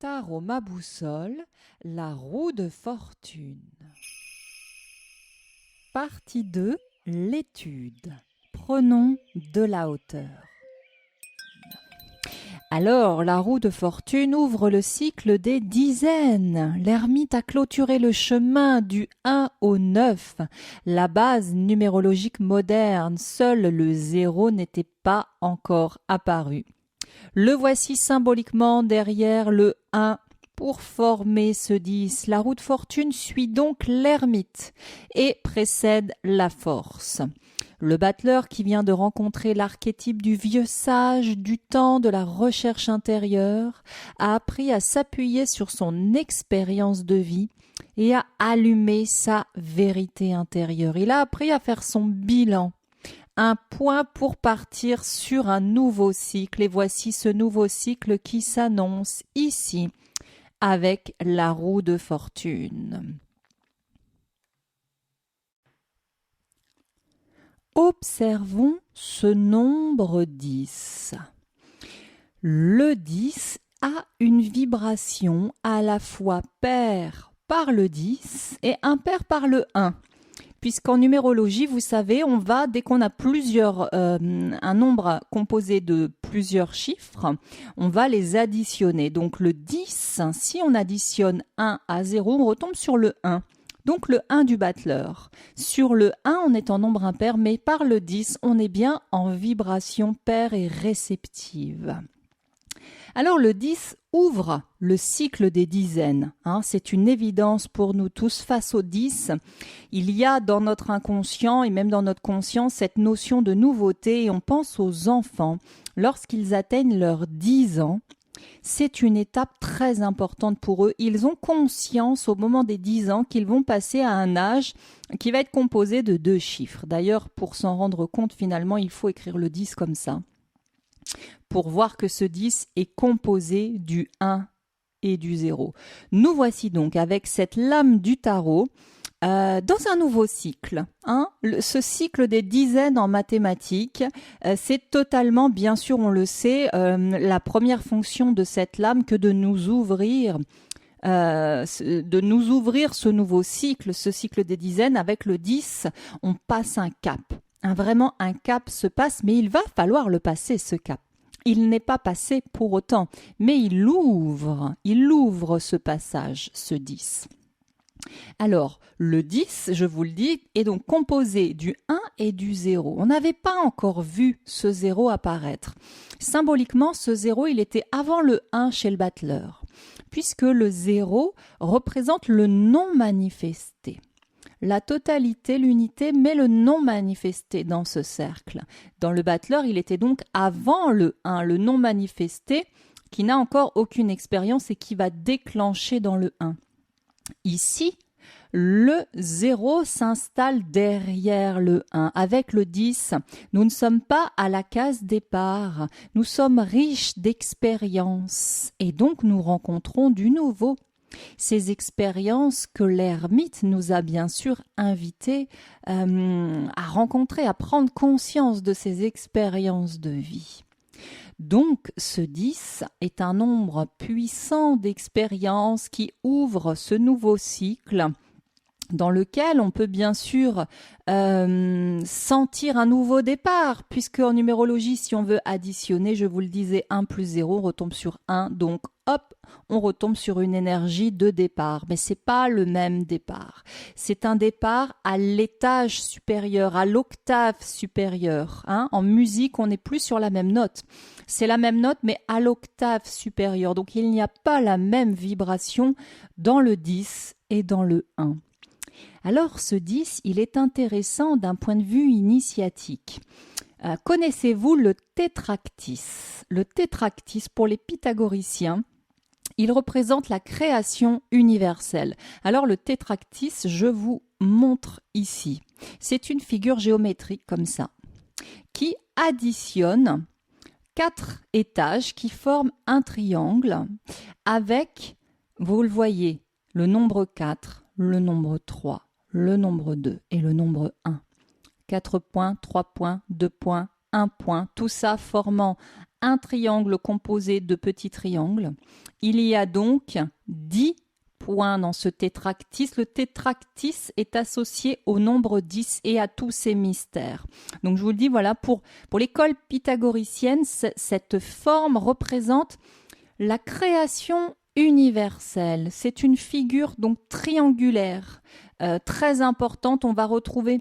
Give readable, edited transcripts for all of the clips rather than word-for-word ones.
Tarot ma boussole, la roue de fortune. Partie 2, l'étude. Prenons de la hauteur. Alors, la roue de fortune ouvre le cycle des dizaines. L'ermite a clôturé le chemin du 1 au 9. La base numérologique moderne, seul le 0 n'était pas encore apparu. Le voici symboliquement derrière le 1 pour former ce 10. La roue de fortune suit donc l'ermite et précède la force. Le battleur qui vient de rencontrer l'archétype du vieux sage du temps de la recherche intérieure a appris à s'appuyer sur son expérience de vie et à allumer sa vérité intérieure. Il a appris à faire son bilan. Un point pour partir sur un nouveau cycle. Et voici ce nouveau cycle qui s'annonce ici avec la roue de fortune. Observons ce nombre 10. Le 10 a une vibration à la fois paire par le 10 et impaire par le 1. Puisqu'en numérologie, vous savez, on va, dès qu'on a un nombre composé de plusieurs chiffres, on va les additionner. Donc le 10, si on additionne 1 à 0, on retombe sur le 1. Donc le 1 du battleur. Sur le 1, on est en nombre impair, mais par le 10, on est bien en vibration paire et réceptive. Alors le 10 ouvre le cycle des dizaines. C'est une évidence pour nous tous. Face au 10, il y a dans notre inconscient et même dans notre conscience cette notion de nouveauté et on pense aux enfants. Lorsqu'ils atteignent leurs 10 ans, c'est une étape très importante pour eux. Ils ont conscience au moment des 10 ans qu'ils vont passer à un âge qui va être composé de 2 chiffres. D'ailleurs, pour s'en rendre compte, finalement, il faut écrire le 10 comme ça, pour voir que ce 10 est composé du 1 et du 0. Nous voici donc avec cette lame du tarot dans un nouveau cycle. Ce cycle des dizaines en mathématiques, c'est totalement, bien sûr, on le sait, la première fonction de cette lame que de nous ouvrir ce nouveau cycle, ce cycle des dizaines. Avec le 10, on passe un cap. Vraiment, un cap se passe, mais il va falloir le passer, ce cap. Il n'est pas passé pour autant, mais il ouvre ce passage, ce 10. Alors, le 10, je vous le dis, est donc composé du 1 et du 0. On n'avait pas encore vu ce 0 apparaître. Symboliquement, ce 0, il était avant le 1 chez le battleur, puisque le 0 représente le non manifesté. La totalité, l'unité, mais le non manifesté dans ce cercle. Dans le battleur, il était donc avant le 1, le non manifesté, qui n'a encore aucune expérience et qui va déclencher dans le 1. Ici, le 0 s'installe derrière le 1. Avec le 10, nous ne sommes pas à la case départ. Nous sommes riches d'expériences et donc nous rencontrons du nouveau. Ces expériences que l'ermite nous a bien sûr invités à rencontrer, à prendre conscience de ces expériences de vie. Donc, ce 10 est un nombre puissant d'expériences qui ouvre ce nouveau cycle dans lequel on peut bien sûr sentir un nouveau départ, puisque en numérologie, si on veut additionner, je vous le disais, 1 plus 0, on retombe sur 1, donc hop, on retombe sur une énergie de départ. Mais c'est pas le même départ. C'est un départ à l'étage supérieur, à l'octave supérieure. En musique, on n'est plus sur la même note. C'est la même note, mais à l'octave supérieure. Donc, il n'y a pas la même vibration dans le 10 et dans le 1. Alors, ce 10, il est intéressant d'un point de vue initiatique. Connaissez-vous le tétractys? Le tétractys, pour les pythagoriciens, il représente la création universelle. Alors, le tétractys, je vous montre ici. C'est une figure géométrique comme ça, qui additionne 4 étages qui forment un triangle avec, vous le voyez, le nombre 4, le nombre 3, le nombre 2 et le nombre 1. 4 points, 3 points, 2 points, 1 point, tout ça formant un triangle composé de petits triangles. Il y a donc 10 points dans ce tétractys. Le tétractys est associé au nombre 10 et à tous ses mystères. Donc je vous le dis, voilà, pour l'école pythagoricienne, cette forme représente la création universelle. C'est une figure donc triangulaire, très importante. On va retrouver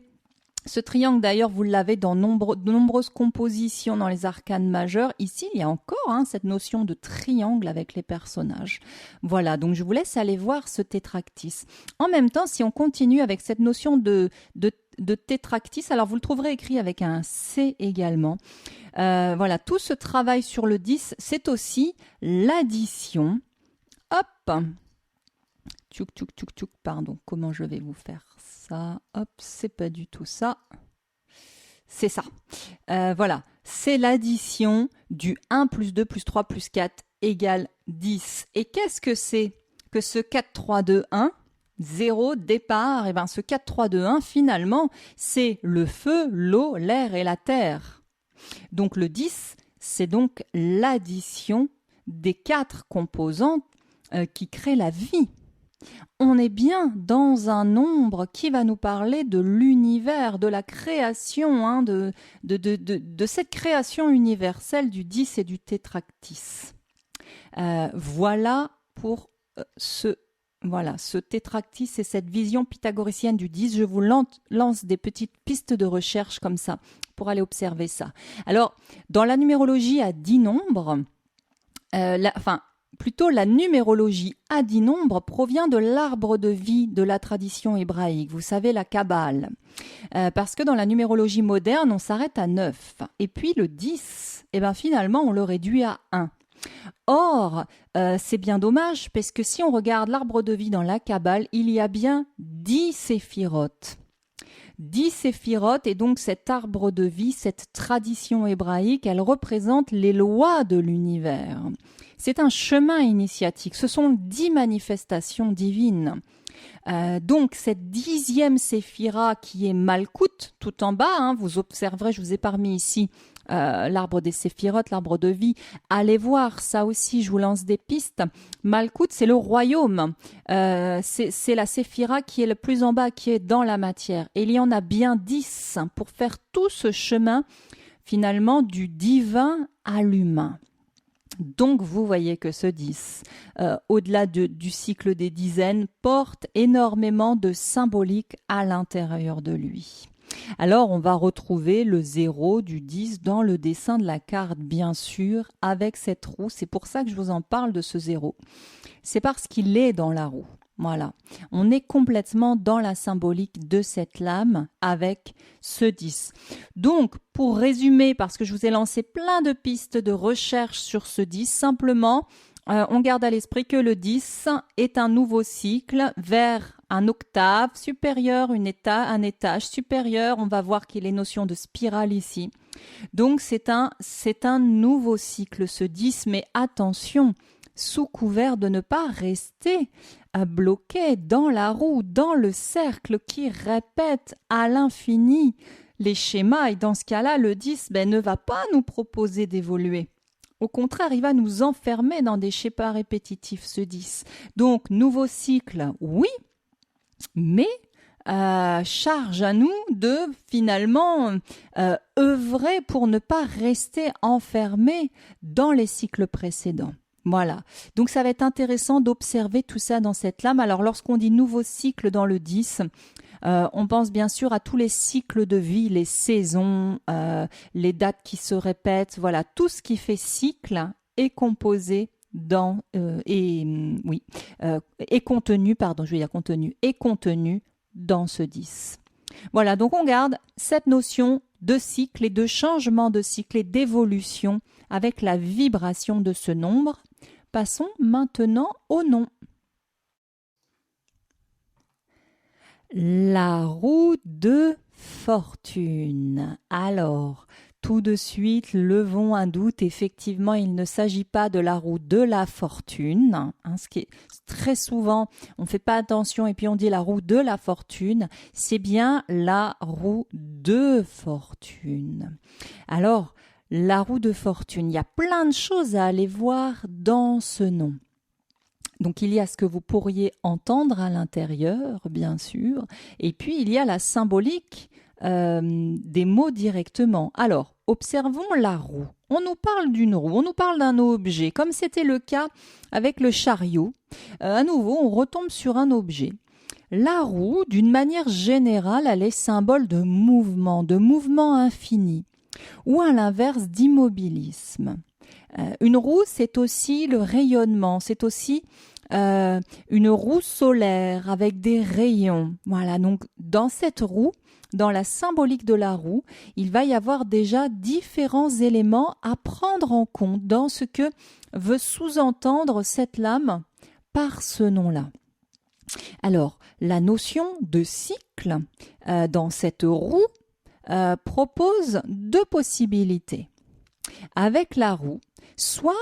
ce triangle, d'ailleurs, vous l'avez dans de nombreuses compositions dans les arcanes majeures. Ici, il y a encore cette notion de triangle avec les personnages. Voilà, donc je vous laisse aller voir ce tétractys. En même temps, si on continue avec cette notion de tétractys, alors vous le trouverez écrit avec un C également. Voilà, tout ce travail sur le 10, c'est aussi l'addition. Hop, tchouk, pardon, comment je vais vous faire ça? Hop, c'est pas du tout ça. C'est ça. Voilà, c'est l'addition du 1 plus 2 plus 3 plus 4 égale 10. Et qu'est-ce que c'est que ce 4, 3, 2, 1 0 départ? Et bien ce 4, 3, 2, 1, finalement, c'est le feu, l'eau, l'air et la terre. Donc le 10, c'est donc l'addition des 4 composantes qui créent la vie. On est bien dans un nombre qui va nous parler de l'univers, de la création, de cette création universelle du 10 et du tétractys. Voilà pour ce tétractys et cette vision pythagoricienne du 10. Je vous lance des petites pistes de recherche comme ça pour aller observer ça. Alors, dans la numérologie à 10 nombres, la numérologie à 10 nombres provient de l'arbre de vie de la tradition hébraïque. Vous savez, la Kabbale. Parce que dans la numérologie moderne, on s'arrête à 9. Et puis le 10, finalement, on le réduit à 1. Or, c'est bien dommage, parce que si on regarde l'arbre de vie dans la Kabbale, il y a bien 10 séphirotes. 10 séphirotes, et donc cet arbre de vie, cette tradition hébraïque, elle représente les lois de l'univers. C'est un chemin initiatique, ce sont 10 manifestations divines. Donc cette 10e séphira qui est Malkout, tout en bas, vous observerez, je vous ai parmi ici l'arbre des séphirotes, l'arbre de vie. Allez voir, ça aussi, je vous lance des pistes. Malkout, c'est le royaume. C'est la séphira qui est le plus en bas, qui est dans la matière. Et il y en a bien 10 pour faire tout ce chemin, finalement, du divin à l'humain. Donc, vous voyez que ce 10, au-delà du cycle des dizaines, porte énormément de symbolique à l'intérieur de lui. Alors, on va retrouver le 0 du 10 dans le dessin de la carte, bien sûr, avec cette roue. C'est pour ça que je vous en parle de ce 0. C'est parce qu'il est dans la roue. Voilà, on est complètement dans la symbolique de cette lame avec ce 10. Donc, pour résumer, parce que je vous ai lancé plein de pistes de recherche sur ce 10, simplement, on garde à l'esprit que le 10 est un nouveau cycle vers un octave supérieur, un étage supérieur. On va voir qu'il y a les notions de spirale ici. Donc, c'est un nouveau cycle, ce 10, mais attention, sous couvert de ne pas rester bloqué dans la roue, dans le cercle qui répète à l'infini les schémas. Et dans ce cas-là, le 10 ne va pas nous proposer d'évoluer. Au contraire, il va nous enfermer dans des schémas répétitifs, ce 10. Donc, nouveau cycle, oui, mais charge à nous de finalement œuvrer pour ne pas rester enfermé dans les cycles précédents. Voilà, donc ça va être intéressant d'observer tout ça dans cette lame. Alors lorsqu'on dit nouveau cycle dans le 10, on pense bien sûr à tous les cycles de vie, les saisons, les dates qui se répètent, voilà, tout ce qui fait cycle est composé est contenu dans ce 10. Voilà, donc on garde cette notion de cycle et de changement de cycle et d'évolution avec la vibration de ce nombre. Passons maintenant au nom. La roue de fortune. Alors, tout de suite, levons un doute. Effectivement, il ne s'agit pas de la roue de la fortune. Ce qui est très souvent, on ne fait pas attention et puis on dit la roue de la fortune. C'est bien la roue de fortune. Alors, la roue de fortune. Il y a plein de choses à aller voir dans ce nom. Donc il y a ce que vous pourriez entendre à l'intérieur, bien sûr, et puis il y a la symbolique des mots directement. Alors, observons la roue. On nous parle d'une roue, on nous parle d'un objet, comme c'était le cas avec le chariot. À nouveau, on retombe sur un objet. La roue, d'une manière générale, elle est symbole de mouvement infini, ou à l'inverse d'immobilisme. Une roue, c'est aussi le rayonnement, c'est aussi une roue solaire avec des rayons. Voilà, donc dans cette roue, dans la symbolique de la roue, il va y avoir déjà différents éléments à prendre en compte dans ce que veut sous-entendre cette lame par ce nom-là. Alors, la notion de cycle dans cette roue propose deux possibilités. Avec la roue, soit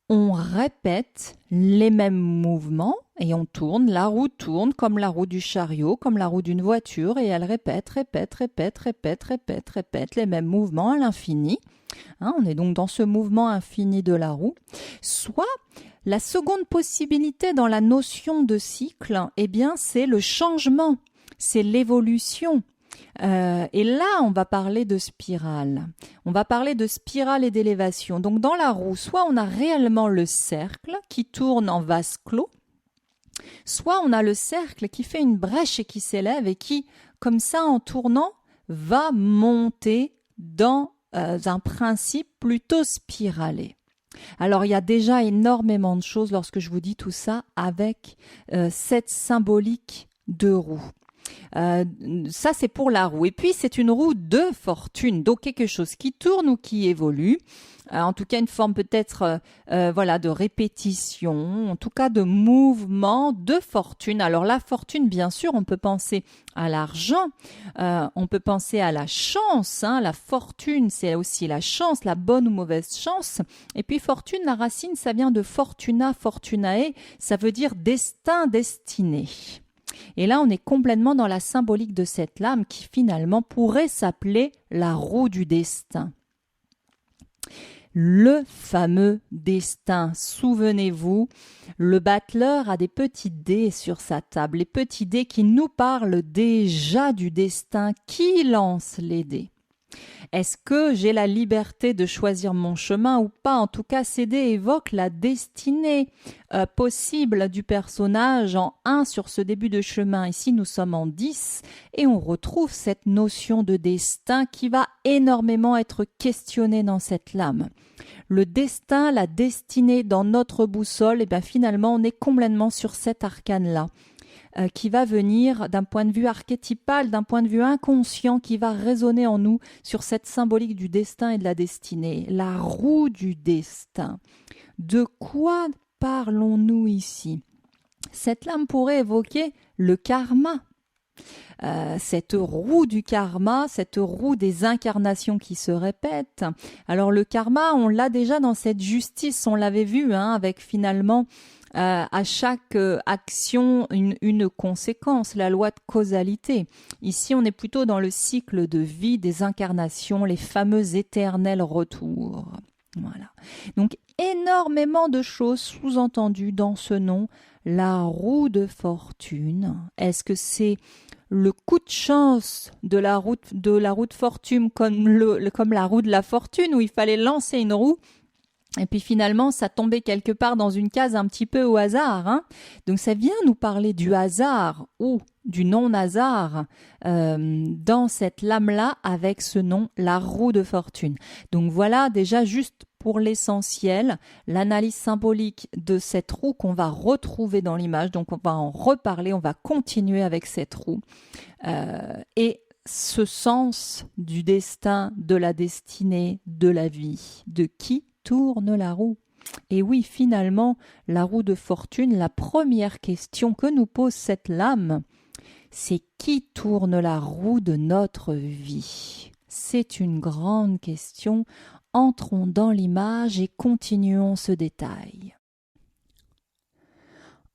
on répète les mêmes mouvements et on tourne, la roue tourne comme la roue du chariot, comme la roue d'une voiture et elle répète les mêmes mouvements à l'infini. On est donc dans ce mouvement infini de la roue. Soit la seconde possibilité dans la notion de cycle, eh bien c'est le changement, c'est l'évolution. Et là, on va parler de spirale. On va parler de spirale et d'élévation. Donc, dans la roue, soit on a réellement le cercle qui tourne en vase clos, soit on a le cercle qui fait une brèche et qui s'élève et qui, comme ça, en tournant, va monter dans un principe plutôt spiralé. Alors, il y a déjà énormément de choses lorsque je vous dis tout ça avec cette symbolique de roue. Ça c'est pour la roue et puis c'est une roue de fortune, donc quelque chose qui tourne ou qui évolue, en tout cas une forme peut-être de répétition, en tout cas de mouvement de fortune. Alors la fortune, bien sûr, on peut penser à l'argent, on peut penser à la chance, la fortune c'est aussi la chance, la bonne ou mauvaise chance, et puis fortune, la racine ça vient de fortuna, fortunae, ça veut dire destin, destinée. Et là, on est complètement dans la symbolique de cette lame qui finalement pourrait s'appeler la roue du destin. Le fameux destin, souvenez-vous, le battleur a des petits dés sur sa table, les petits dés qui nous parlent déjà du destin. Qui lance les dés ? Est-ce que j'ai la liberté de choisir mon chemin ou pas ? En tout cas, ces dés évoquent la destinée possible du personnage en 1 sur ce début de chemin. Ici, nous sommes en 10 et on retrouve cette notion de destin qui va énormément être questionnée dans cette lame. Le destin, la destinée dans notre boussole, et bien finalement, on est complètement sur cet arcane-là. Qui va venir d'un point de vue archétypal, d'un point de vue inconscient, qui va résonner en nous sur cette symbolique du destin et de la destinée. La roue du destin. De quoi parlons-nous ici ? Cette lame pourrait évoquer le karma. Cette roue du karma, cette roue des incarnations qui se répètent. Alors le karma, on l'a déjà dans cette justice, on l'avait vu avec finalement à chaque action une conséquence, la loi de causalité. Ici, on est plutôt dans le cycle de vie des incarnations, les fameux éternels retours. Voilà. Donc, énormément de choses sous-entendues dans ce nom, la roue de fortune. Est-ce que c'est le coup de chance de la roue de fortune comme la roue de la fortune où il fallait lancer une roue? Et puis finalement, ça tombait quelque part dans une case un petit peu au hasard. Donc ça vient nous parler du hasard ou du non-hasard dans cette lame-là avec ce nom, la roue de fortune. Donc voilà déjà juste pour l'essentiel, l'analyse symbolique de cette roue qu'on va retrouver dans l'image. Donc on va en reparler, on va continuer avec cette roue. Et ce sens du destin, de la destinée, de la vie, de qui tourne la roue. Et oui, finalement, la roue de fortune, la première question que nous pose cette lame, c'est qui tourne la roue de notre vie? C'est une grande question. Entrons dans l'image et continuons ce détail.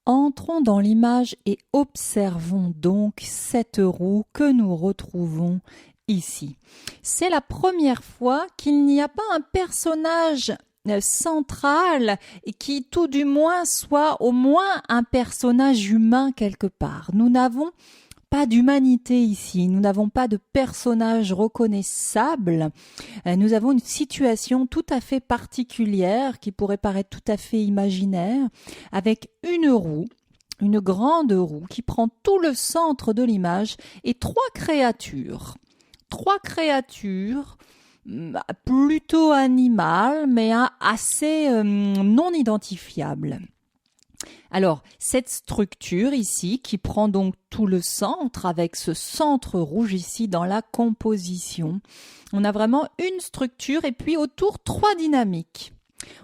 Entrons dans l'image et observons donc cette roue que nous retrouvons ici. C'est la première fois qu'il n'y a pas un personnage central et qui tout du moins soit au moins un personnage humain quelque part. Nous n'avons pas d'humanité ici, nous n'avons pas de personnage reconnaissable, nous avons une situation tout à fait particulière qui pourrait paraître tout à fait imaginaire, avec une roue, une grande roue qui prend tout le centre de l'image et trois créatures plutôt animales mais assez non identifiables. Alors, cette structure ici, qui prend donc tout le centre, avec ce centre rouge ici dans la composition, on a vraiment une structure et puis autour, trois dynamiques.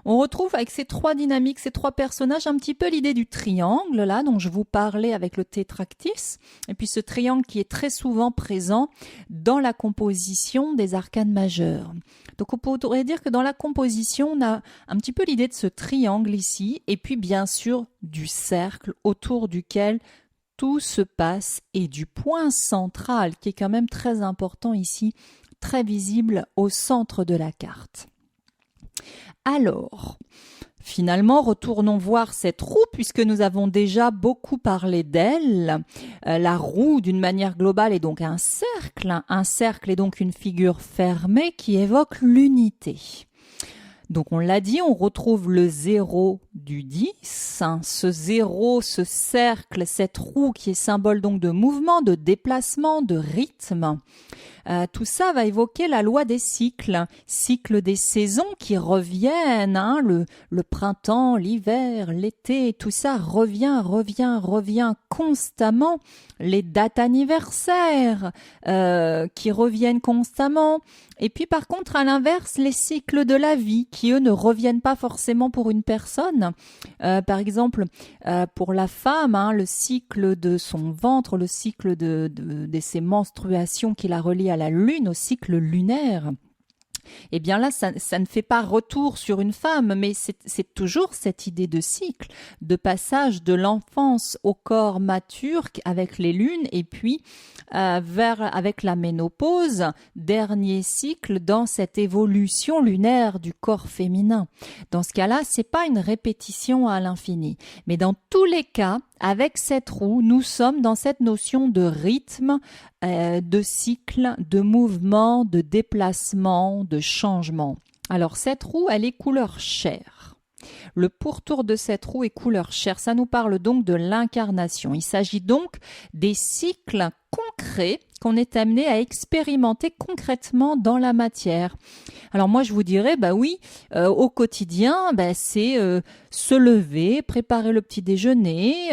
On retrouve avec ces trois dynamiques, ces trois personnages, un petit peu l'idée du triangle, là, dont je vous parlais avec le tétractys, et puis ce triangle qui est très souvent présent dans la composition des arcanes majeures. Donc on pourrait dire que dans la composition, on a un petit peu l'idée de ce triangle ici, et puis bien sûr du cercle autour duquel tout se passe, et du point central, qui est quand même très important ici, très visible au centre de la carte. Alors, finalement, retournons voir cette roue puisque nous avons déjà beaucoup parlé d'elle. La roue, d'une manière globale, est donc un cercle. Un cercle est donc une figure fermée qui évoque l'unité. Donc on l'a dit, on retrouve le 0 du 10, ce 0, ce cercle, cette roue qui est symbole donc de mouvement, de déplacement, de rythme. Tout ça va évoquer la loi des cycles des saisons qui reviennent, le printemps, l'hiver, l'été, tout ça revient constamment. Les dates anniversaires qui reviennent constamment. Et puis par contre, à l'inverse, les cycles de la vie qui, eux, ne reviennent pas forcément pour une personne. Par exemple, pour la femme, le cycle de son ventre, le cycle de ses menstruations qui la relie à la lune, au cycle lunaire. Eh bien là, ça ne fait pas retour sur une femme, mais c'est toujours cette idée de cycle, de passage de l'enfance au corps mature avec les lunes et puis avec la ménopause, dernier cycle dans cette évolution lunaire du corps féminin. Dans ce cas-là, c'est pas une répétition à l'infini, mais dans tous les cas, avec cette roue, nous sommes dans cette notion de rythme, de cycle, de mouvement, de déplacement, de changement. Alors cette roue, elle est couleur chair. Le pourtour de cette roue est couleur chair. Ça nous parle donc de l'incarnation. Il s'agit donc des cycles concrets qu'on est amené à expérimenter concrètement dans la matière. Alors moi je vous dirais, oui, au quotidien, c'est se lever, préparer le petit déjeuner,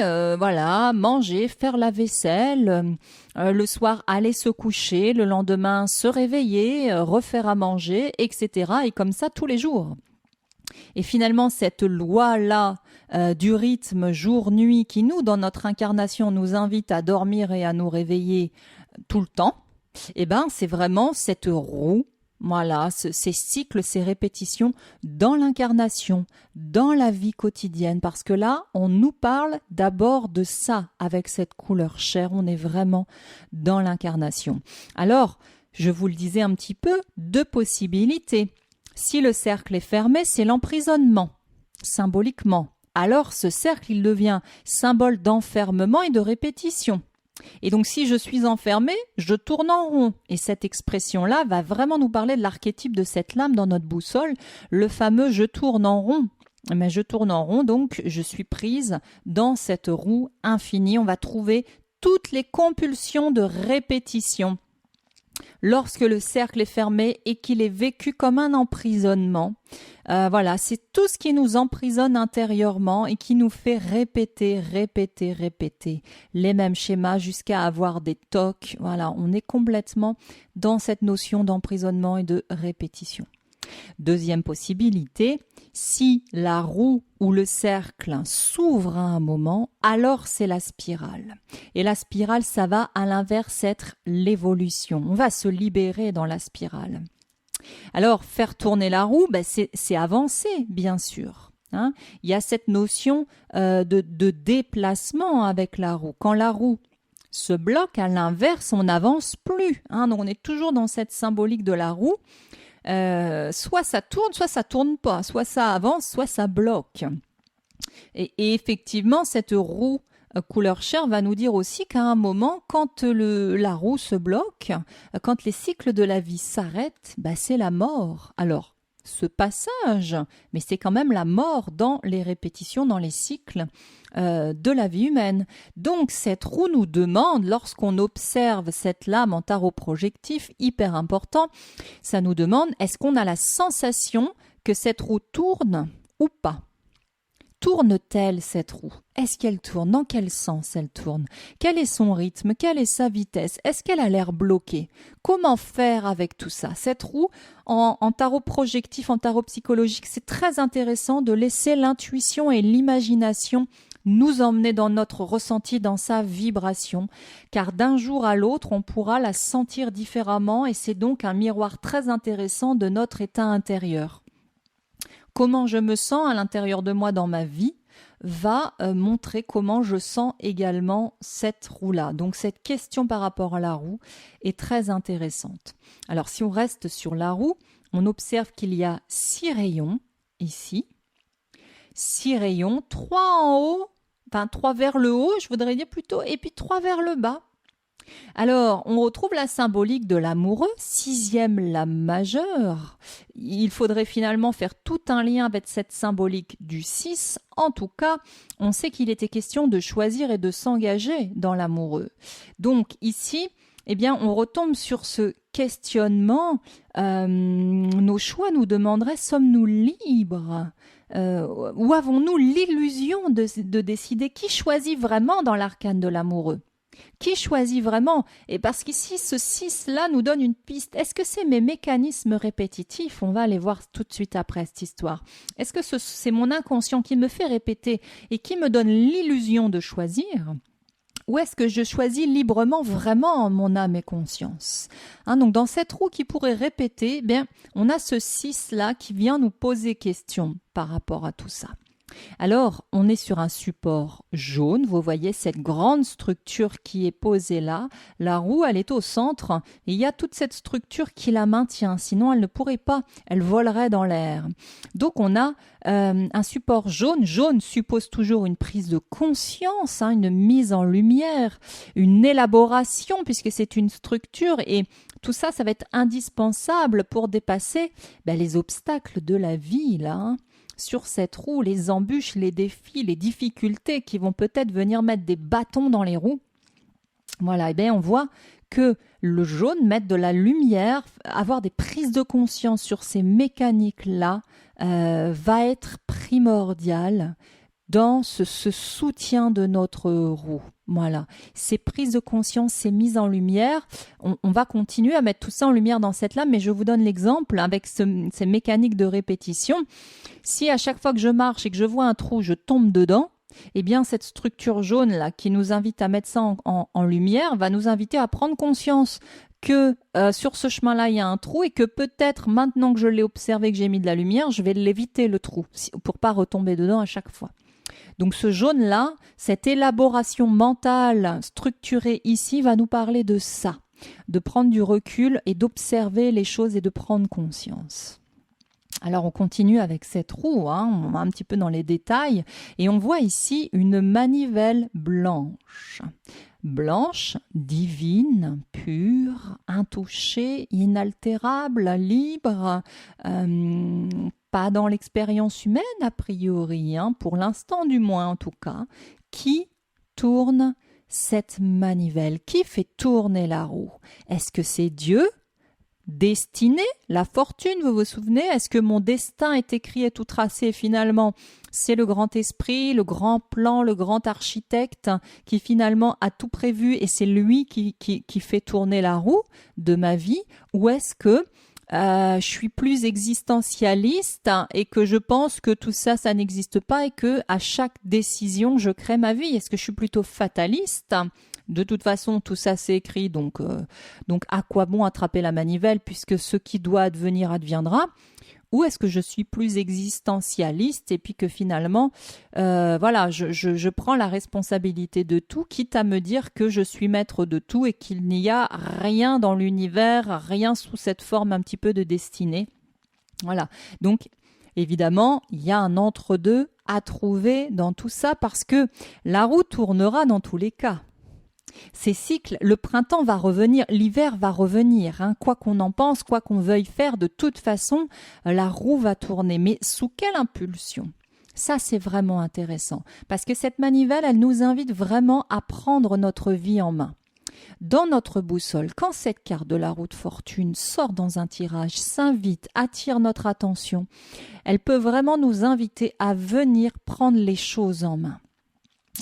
manger, faire la vaisselle, le soir aller se coucher, le lendemain se réveiller, refaire à manger, etc. Et comme ça tous les jours. Et finalement, cette loi-là du rythme jour-nuit qui nous, dans notre incarnation, nous invite à dormir et à nous réveiller tout le temps, c'est vraiment cette roue, ces cycles, ces répétitions dans l'incarnation, dans la vie quotidienne. Parce que là, on nous parle d'abord de ça avec cette couleur chair. On est vraiment dans l'incarnation. Alors, je vous le disais un petit peu, deux possibilités. Si le cercle est fermé, c'est l'emprisonnement, symboliquement. Alors ce cercle, il devient symbole d'enfermement et de répétition. Et donc si je suis enfermé, je tourne en rond. Et cette expression-là va vraiment nous parler de l'archétype de cette lame dans notre boussole, le fameux « je tourne en rond ». Mais je tourne en rond, donc je suis prise dans cette roue infinie. On va trouver toutes les compulsions de répétition. Lorsque le cercle est fermé et qu'il est vécu comme un emprisonnement, c'est tout ce qui nous emprisonne intérieurement et qui nous fait répéter les mêmes schémas jusqu'à avoir des tocs. Voilà, on est complètement dans cette notion d'emprisonnement et de répétition. Deuxième possibilité, si la roue ou le cercle s'ouvre à un moment, alors c'est la spirale. Et la spirale, ça va à l'inverse être l'évolution. On va se libérer dans la spirale. Alors, faire tourner la roue, c'est avancer, bien sûr. Il y a cette notion de déplacement avec la roue. Quand la roue se bloque, à l'inverse, on n'avance plus. Donc on est toujours dans cette symbolique de la roue. Soit ça tourne pas, soit ça avance, soit ça bloque. Et effectivement, cette roue couleur chair va nous dire aussi qu'à un moment, quand la roue se bloque, quand les cycles de la vie s'arrêtent, c'est la mort. Alors, ce passage, mais c'est quand même la mort dans les répétitions, dans les cycles de la vie humaine. Donc cette roue nous demande, lorsqu'on observe cette lame en tarot projectif, hyper important, ça nous demande, est-ce qu'on a la sensation que cette roue tourne ou pas? Tourne-t-elle cette roue? Est-ce qu'elle tourne? Dans quel sens elle tourne? Quel est son rythme? Quelle est sa vitesse? Est-ce qu'elle a l'air bloquée? Comment faire avec tout ça? Cette roue, en tarot projectif, en tarot psychologique, c'est très intéressant de laisser l'intuition et l'imagination nous emmener dans notre ressenti, dans sa vibration, car d'un jour à l'autre, on pourra la sentir différemment et c'est donc un miroir très intéressant de notre état intérieur. Comment je me sens à l'intérieur de moi dans ma vie va montrer comment je sens également cette roue-là. Donc cette question par rapport à la roue est très intéressante. Alors si on reste sur la roue, on observe qu'il y a 6 rayons ici. 6 rayons, 3 en haut, 3 vers le haut, je voudrais dire plutôt, et puis 3 vers le bas. Alors, on retrouve la symbolique de l'amoureux, 6e lame majeure. Il faudrait finalement faire tout un lien avec cette symbolique du 6. En tout cas, on sait qu'il était question de choisir et de s'engager dans l'amoureux. Donc ici, on retombe sur ce questionnement. Nos choix nous demanderaient, sommes-nous libres ? Ou avons-nous l'illusion de décider qui choisit vraiment dans l'arcane de l'amoureux ? Qui choisit vraiment? Et parce qu'ici, ce 6-là nous donne une piste. Est-ce que c'est mes mécanismes répétitifs? On va aller voir tout de suite après cette histoire. Est-ce que c'est mon inconscient qui me fait répéter et qui me donne l'illusion de choisir? Ou est-ce que je choisis librement vraiment mon âme et conscience? Donc dans cette roue qui pourrait répéter, on a ce 6-là qui vient nous poser question par rapport à tout ça. Alors, on est sur un support jaune. Vous voyez cette grande structure qui est posée là. La roue, elle est au centre et il y a toute cette structure qui la maintient. Sinon, elle ne pourrait pas. Elle volerait dans l'air. Donc, on a un support jaune. Jaune suppose toujours une prise de conscience, une mise en lumière, une élaboration puisque c'est une structure et tout ça, ça va être indispensable pour dépasser les obstacles de la vie, là, sur cette roue, les embûches, les défis, les difficultés qui vont peut-être venir mettre des bâtons dans les roues. Voilà, on voit que le jaune, mettre de la lumière, avoir des prises de conscience sur ces mécaniques-là, va être primordial dans ce soutien de notre roue. Voilà, ces prises de conscience, ces mises en lumière, on va continuer à mettre tout ça en lumière dans cette lame, mais je vous donne l'exemple avec ces mécaniques de répétition. Si à chaque fois que je marche et que je vois un trou, je tombe dedans, cette structure jaune là qui nous invite à mettre ça en lumière va nous inviter à prendre conscience que sur ce chemin-là, il y a un trou et que peut-être maintenant que je l'ai observé, que j'ai mis de la lumière, je vais l'éviter le trou pour pas retomber dedans à chaque fois. Donc ce jaune-là, cette élaboration mentale structurée ici va nous parler de ça, de prendre du recul et d'observer les choses et de prendre conscience. Alors on continue avec cette roue, on va un petit peu dans les détails et on voit ici une manivelle blanche. Blanche, divine, pure, intouchée, inaltérable, libre, pas dans l'expérience humaine a priori, pour l'instant du moins en tout cas, qui tourne cette manivelle, qui fait tourner la roue? Est-ce que c'est Dieu? Destinée, la fortune, vous vous souvenez? Est-ce que mon destin est écrit et tout tracé finalement? C'est le grand esprit, le grand plan, le grand architecte qui finalement a tout prévu et c'est lui qui fait tourner la roue de ma vie? Ou est-ce que je suis plus existentialiste et que je pense que tout ça, ça n'existe pas et que à chaque décision, je crée ma vie? Est-ce que je suis plutôt fataliste? De toute façon, tout ça c'est écrit, donc à quoi bon attraper la manivelle puisque ce qui doit advenir adviendra? ou est-ce que je suis plus existentialiste et puis que finalement, voilà, je prends la responsabilité de tout, quitte à me dire que je suis maître de tout et qu'il n'y a rien dans l'univers, rien sous cette forme un petit peu de destinée. Voilà. Donc, évidemment, il y a un entre-deux à trouver dans tout ça parce que la roue tournera dans tous les cas. Ces cycles, le printemps va revenir, l'hiver va revenir, hein. Quoi qu'on en pense, quoi qu'on veuille faire, de toute façon, la roue va tourner. Mais sous quelle impulsion ? Ça, c'est vraiment intéressant parce que cette manivelle, elle nous invite vraiment à prendre notre vie en main. Dans notre boussole, quand cette carte de la roue de fortune sort dans un tirage, s'invite, attire notre attention, elle peut vraiment nous inviter à venir prendre les choses en main,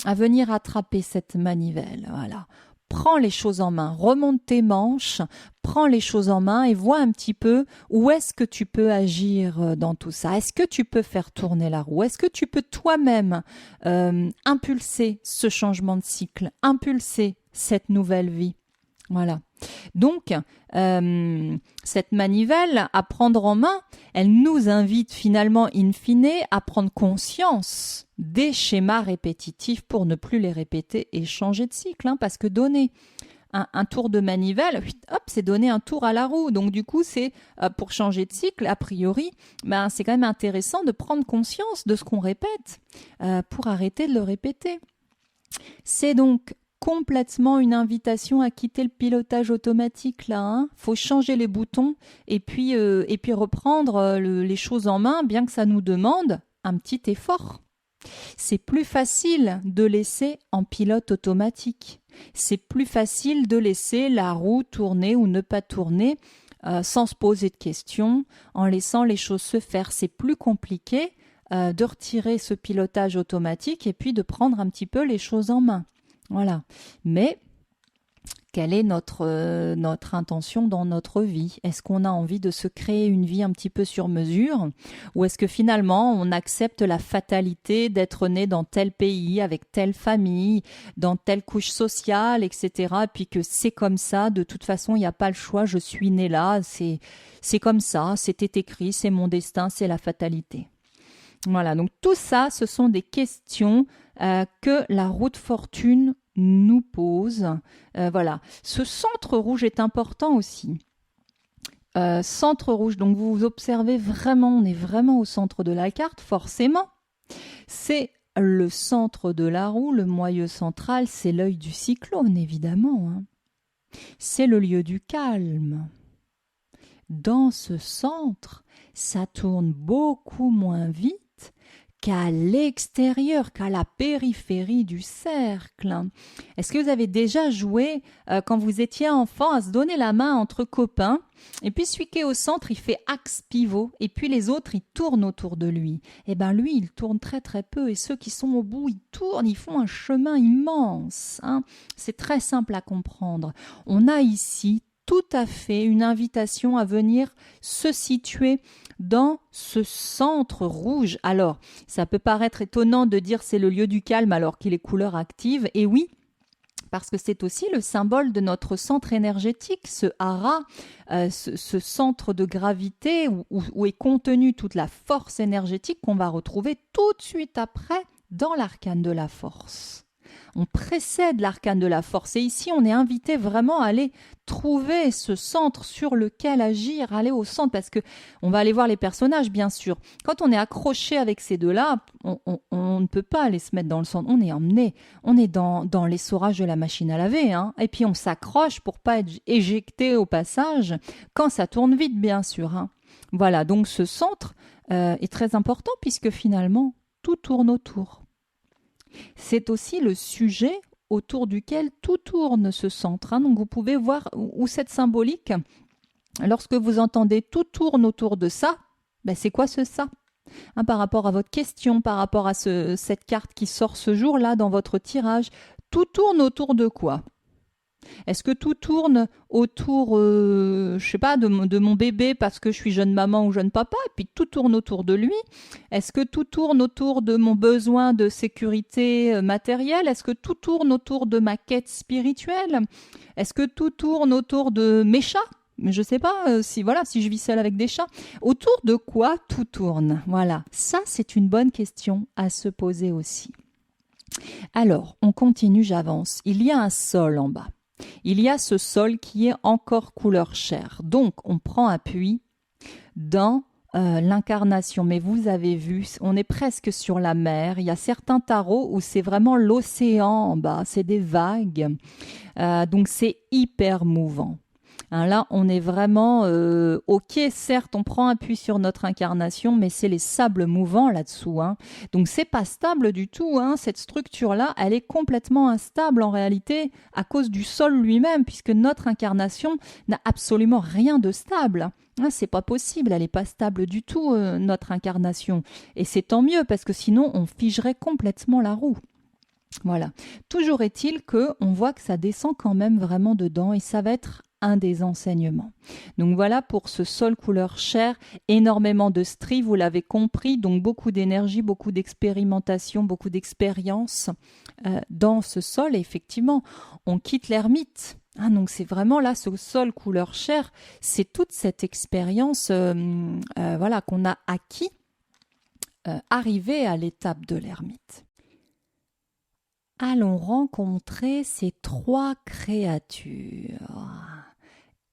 à venir attraper cette manivelle. Voilà. Prends les choses en main, remonte tes manches, prends les choses en main et vois un petit peu où est-ce que tu peux agir dans tout ça. Est-ce que tu peux faire tourner la roue? Est-ce que tu peux toi-même impulser ce changement de cycle, impulser cette nouvelle vie? Voilà. Donc, cette manivelle à prendre en main, elle nous invite finalement, in fine, à prendre conscience des schémas répétitifs pour ne plus les répéter et changer de cycle. Hein, parce que donner un tour de manivelle, hop, c'est donner un tour à la roue. Donc, du coup, c'est pour changer de cycle, a priori, c'est quand même intéressant de prendre conscience de ce qu'on répète pour arrêter de le répéter. C'est donc complètement une invitation à quitter le pilotage automatique là. Hein. Faut changer les boutons et puis reprendre les choses en main, bien que ça nous demande un petit effort. C'est plus facile de laisser en pilote automatique. C'est plus facile de laisser la roue tourner ou ne pas tourner sans se poser de questions, en laissant les choses se faire. C'est plus compliqué de retirer ce pilotage automatique et puis de prendre un petit peu les choses en main. Voilà. Mais quelle est notre intention dans notre vie? Est-ce qu'on a envie de se créer une vie un petit peu sur mesure? Ou est-ce que finalement on accepte la fatalité d'être né dans tel pays, avec telle famille, dans telle couche sociale, etc. Et puis que c'est comme ça, de toute façon il n'y a pas le choix, je suis né là, c'est comme ça, c'était écrit, c'est mon destin, c'est la fatalité. Voilà, donc tout ça, ce sont des questions que la roue de fortune nous pose. Voilà, ce centre rouge est important aussi. Centre rouge, donc vous observez vraiment, on est vraiment au centre de la carte, forcément. C'est le centre de la roue, le moyeu central, c'est l'œil du cyclone, évidemment. Hein. C'est le lieu du calme. Dans ce centre, ça tourne beaucoup moins vite qu'à l'extérieur, qu'à la périphérie du cercle. Est-ce que vous avez déjà joué, quand vous étiez enfant, à se donner la main entre copains, et puis celui qui est au centre, il fait axe pivot, et puis les autres, ils tournent autour de lui. Eh bien lui, il tourne très très peu, et ceux qui sont au bout, ils tournent, ils font un chemin immense. Hein. C'est très simple à comprendre. On a ici tout à fait une invitation à venir se situer dans ce centre rouge. Alors, ça peut paraître étonnant de dire c'est le lieu du calme alors qu'il est couleur active. Et oui, parce que c'est aussi le symbole de notre centre énergétique, ce hara, ce centre de gravité où est contenue toute la force énergétique qu'on va retrouver tout de suite après dans l'arcane de la force. On précède l'arcane de la force et ici on est invité vraiment à aller trouver ce centre sur lequel agir, aller au centre parce que on va aller voir les personnages bien sûr. Quand on est accroché avec ces deux-là, on ne peut pas aller se mettre dans le centre, on est emmené, on est dans l'essorage de la machine à laver hein. Et puis on s'accroche pour pas être éjecté au passage quand ça tourne vite bien sûr. Hein. Voilà, donc ce centre est très important puisque finalement tout tourne autour. C'est aussi le sujet autour duquel tout tourne ce centre. Hein. Donc vous pouvez voir où cette symbolique, lorsque vous entendez tout tourne autour de ça, ben c'est quoi ce ça hein, par rapport à votre question, par rapport à cette carte qui sort ce jour-là dans votre tirage, tout tourne autour de quoi ? Est-ce que tout tourne autour, je sais pas, de mon bébé parce que je suis jeune maman ou jeune papa, et puis tout tourne autour de lui? Est-ce que tout tourne autour de mon besoin de sécurité matérielle? Est-ce que tout tourne autour de ma quête spirituelle? Est-ce que tout tourne autour de mes chats? je sais pas si je vis seule avec des chats. Autour de quoi tout tourne? Voilà, ça c'est une bonne question à se poser aussi. Alors, on continue, j'avance. Il y a un sol en bas. Il y a ce sol qui est encore couleur chair. Donc, on prend appui dans l'incarnation. Mais vous avez vu, on est presque sur la mer. Il y a certains tarots où c'est vraiment l'océan en bas. C'est des vagues. Donc, c'est hyper mouvant. Hein, là, on est vraiment ok, certes, on prend appui sur notre incarnation, mais c'est les sables mouvants là-dessous. Hein. Donc, c'est pas stable du tout. Hein. Cette structure-là, elle est complètement instable en réalité à cause du sol lui-même, puisque notre incarnation n'a absolument rien de stable. Hein, c'est pas possible, elle n'est pas stable du tout, notre incarnation. Et c'est tant mieux, parce que sinon, on figerait complètement la roue. Voilà. Toujours est-il qu'on voit que ça descend quand même vraiment dedans et ça va être un des enseignements. Donc voilà pour ce sol couleur chair, énormément de stries, vous l'avez compris, donc beaucoup d'énergie, beaucoup d'expérimentation, beaucoup d'expérience dans ce sol. Et effectivement, on quitte l'ermite. Hein, donc c'est vraiment là, ce sol couleur chair, c'est toute cette expérience qu'on a acquis arrivé à l'étape de l'ermite. Allons rencontrer ces trois créatures.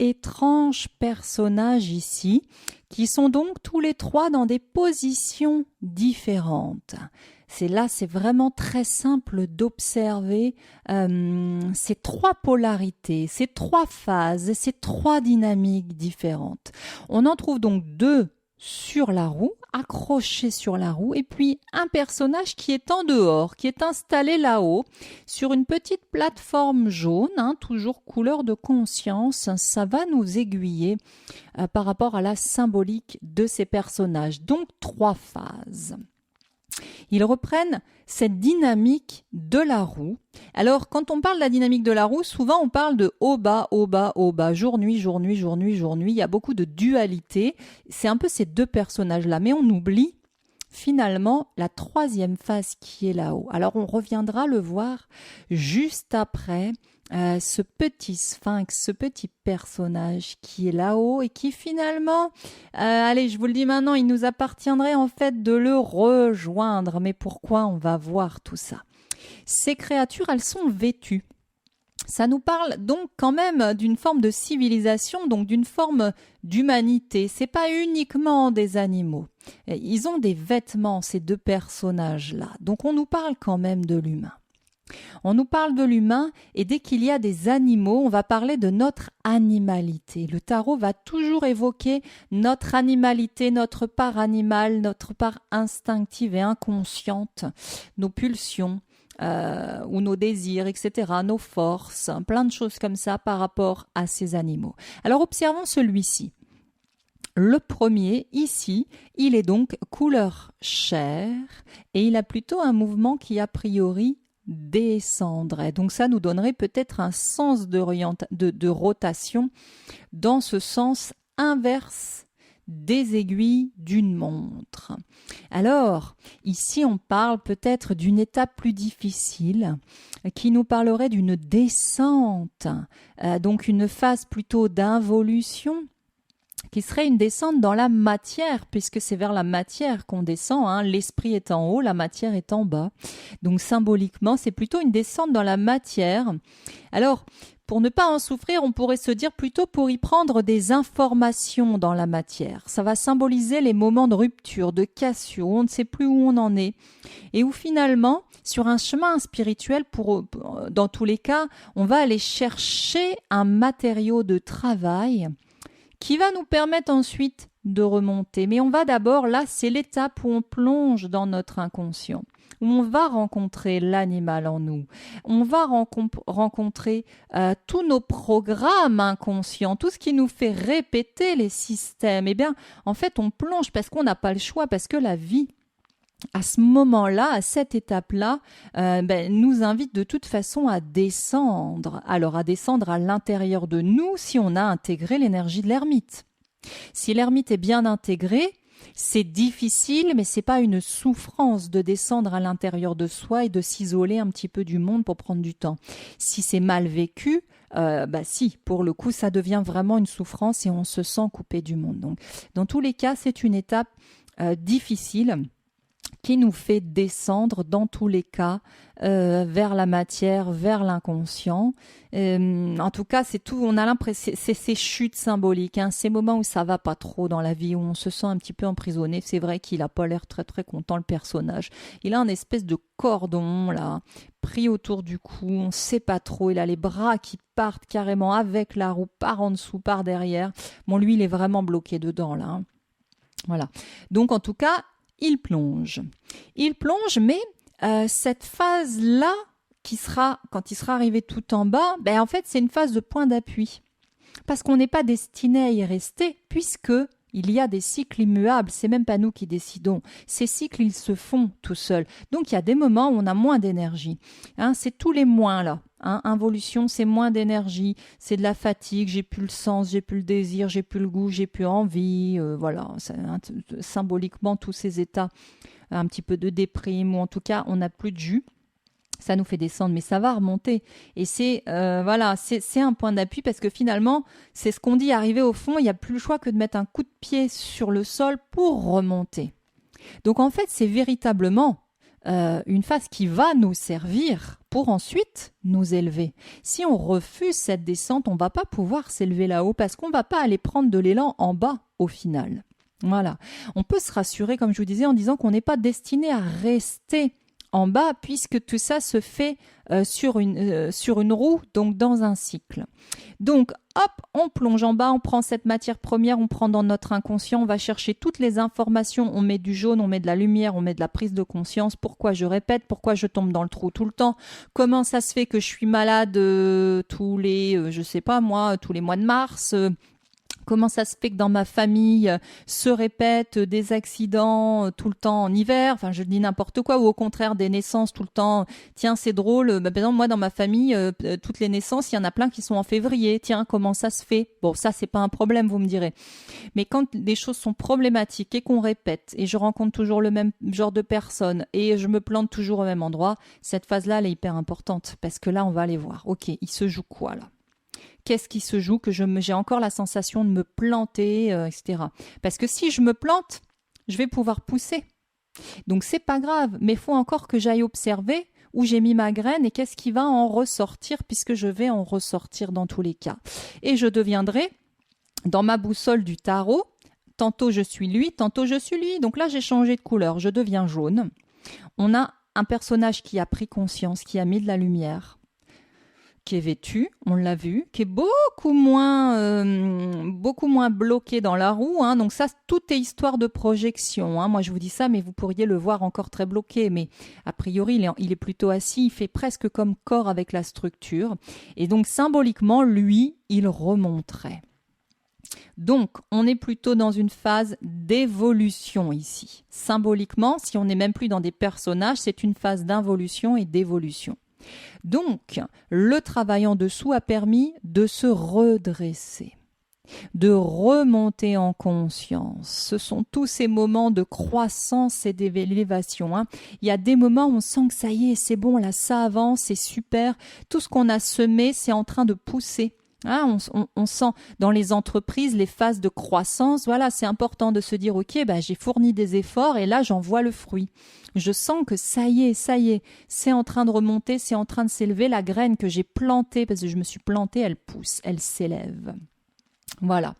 Étranges personnages ici, qui sont donc tous les trois dans des positions différentes. C'est vraiment très simple d'observer ces trois polarités, ces trois phases, ces trois dynamiques différentes. On en trouve donc deux sur la roue, accroché sur la roue, et puis un personnage qui est en dehors, qui est installé là-haut, sur une petite plateforme jaune, hein, toujours couleur de conscience. Ça va nous aiguiller par rapport à la symbolique de ces personnages. Donc, trois phases. Ils reprennent cette dynamique de la roue. Alors, quand on parle de la dynamique de la roue, souvent on parle de haut, bas, haut, bas, haut, bas, jour, nuit, jour, nuit, jour, nuit, jour, nuit. Il y a beaucoup de dualité. C'est un peu ces deux personnages-là. Mais on oublie finalement la troisième phase qui est là-haut. Alors, on reviendra le voir juste après. Ce petit sphinx, ce petit personnage qui est là-haut et qui finalement, allez, je vous le dis maintenant, il nous appartiendrait en fait de le rejoindre. Mais pourquoi? On va voir tout ça. Ces créatures, elles sont vêtues. Ça nous parle donc quand même d'une forme de civilisation, donc d'une forme d'humanité. C'est pas uniquement des animaux. Ils ont des vêtements, ces deux personnages-là. Donc on nous parle quand même de l'humain. On nous parle de l'humain et dès qu'il y a des animaux, on va parler de notre animalité. Le tarot va toujours évoquer notre animalité, notre part animale, notre part instinctive et inconsciente, nos pulsions ou nos désirs, etc., nos forces, plein de choses comme ça par rapport à ces animaux. Alors observons celui-ci. Le premier, ici, il est donc couleur chair et il a plutôt un mouvement qui a priori descendrait. Donc ça nous donnerait peut-être un sens de rotation dans ce sens inverse des aiguilles d'une montre. Alors, ici on parle peut-être d'une étape plus difficile qui nous parlerait d'une descente, donc une phase plutôt d'involution, qui serait une descente dans la matière, puisque c'est vers la matière qu'on descend, hein. L'esprit est en haut, la matière est en bas. Donc symboliquement, c'est plutôt une descente dans la matière. Alors, pour ne pas en souffrir, on pourrait se dire plutôt pour y prendre des informations dans la matière. Ça va symboliser les moments de rupture, de cassure, où on ne sait plus où on en est. Et où finalement, sur un chemin spirituel, dans tous les cas, on va aller chercher un matériau de travail qui va nous permettre ensuite de remonter. Mais on va d'abord, là, c'est l'étape où on plonge dans notre inconscient, où on va rencontrer l'animal en nous. On va rencontrer tous nos programmes inconscients, tout ce qui nous fait répéter les systèmes. Eh bien, en fait, on plonge parce qu'on n'a pas le choix, parce que la vie, à ce moment-là, à cette étape-là, nous invite de toute façon à descendre. Alors, à descendre à l'intérieur de nous si on a intégré l'énergie de l'ermite. Si l'ermite est bien intégré, C'est difficile, mais c'est pas une souffrance de descendre à l'intérieur de soi et de s'isoler un petit peu du monde pour prendre du temps. Si c'est mal vécu, si, pour le coup, ça devient vraiment une souffrance et on se sent coupé du monde. Donc, dans tous les cas, c'est une étape difficile qui nous fait descendre dans tous les cas vers la matière, vers l'inconscient. En tout cas, c'est tout. On a l'impression, c'est ces chutes symboliques, hein, ces moments où ça va pas trop dans la vie, où on se sent un petit peu emprisonné. C'est vrai qu'il a pas l'air très très content, le personnage. Il a un espèce de cordon là, pris autour du cou. On sait pas trop. Il a les bras qui partent carrément avec la roue, par en dessous, par derrière. Bon, lui, il est vraiment bloqué dedans là. Hein. Voilà. Donc, en tout cas, il plonge. Il plonge, mais cette phase-là, qui sera, quand il sera arrivé tout en bas, en fait, c'est une phase de point d'appui. Parce qu'on n'est pas destiné à y rester, puisque il y a des cycles immuables. C'est même pas nous qui décidons. Ces cycles, ils se font tout seuls. Donc, il y a des moments où on a moins d'énergie. Hein, c'est tous les moins, là. Hein, involution, c'est moins d'énergie, c'est de la fatigue, j'ai plus le sens, j'ai plus le désir, j'ai plus le goût, j'ai plus envie, voilà, symboliquement tous ces états, un petit peu de déprime, ou en tout cas on n'a plus de jus, ça nous fait descendre, mais ça va remonter, et c'est un point d'appui, parce que finalement, c'est ce qu'on dit, arriver au fond, il n'y a plus le choix que de mettre un coup de pied sur le sol pour remonter. Donc en fait, c'est véritablement une phase qui va nous servir pour ensuite nous élever. Si on refuse cette descente, on ne va pas pouvoir s'élever là-haut parce qu'on ne va pas aller prendre de l'élan en bas au final. Voilà. On peut se rassurer, comme je vous disais, en disant qu'on n'est pas destiné à rester en bas puisque tout ça se fait sur une roue, donc dans un cycle. Donc, hop, on plonge en bas, on prend cette matière première, on prend dans notre inconscient, on va chercher toutes les informations, on met du jaune, on met de la lumière, on met de la prise de conscience, pourquoi je répète, pourquoi je tombe dans le trou tout le temps, comment ça se fait que je suis malade tous les mois de mars, comment ça se fait que dans ma famille se répètent des accidents tout le temps en hiver, enfin je dis n'importe quoi, ou au contraire des naissances tout le temps, tiens c'est drôle, par exemple moi dans ma famille, toutes les naissances, il y en a plein qui sont en février, tiens comment ça se fait? Bon ça c'est pas un problème vous me direz, mais quand des choses sont problématiques et qu'on répète, et je rencontre toujours le même genre de personnes, et je me plante toujours au même endroit, cette phase-là elle est hyper importante, parce que là on va aller voir, ok, il se joue quoi là? Qu'est-ce qui se joue, que j'ai encore la sensation de me planter, etc. Parce que si je me plante, je vais pouvoir pousser. Donc c'est pas grave, mais il faut encore que j'aille observer où j'ai mis ma graine et qu'est-ce qui va en ressortir, puisque je vais en ressortir dans tous les cas. Et je deviendrai, dans ma boussole du tarot, tantôt je suis lui, tantôt je suis lui. Donc là j'ai changé de couleur, je deviens jaune. On a un personnage qui a pris conscience, qui a mis de la lumière, qui est vêtu, on l'a vu, qui est beaucoup moins bloqué dans la roue. Hein. Donc ça, tout est histoire de projection. Hein. Moi, je vous dis ça, mais vous pourriez le voir encore très bloqué. Mais a priori, il est plutôt assis. Il fait presque comme corps avec la structure. Et donc, symboliquement, lui, il remonterait. Donc, on est plutôt dans une phase d'évolution ici. Symboliquement, si on n'est même plus dans des personnages, c'est une phase d'involution et d'évolution. Donc, le travail en dessous a permis de se redresser, de remonter en conscience. Ce sont tous ces moments de croissance et d'élévation. Hein. Il y a des moments où on sent que ça y est, c'est bon, là ça avance, c'est super. Tout ce qu'on a semé, c'est en train de pousser. Hein, on sent dans les entreprises les phases de croissance. Voilà, c'est important de se dire ok, j'ai fourni des efforts et là j'en vois le fruit. Je sens que ça y est, c'est en train de remonter, c'est en train de s'élever. La graine que j'ai plantée, parce que je me suis plantée, elle pousse, elle s'élève. Voilà.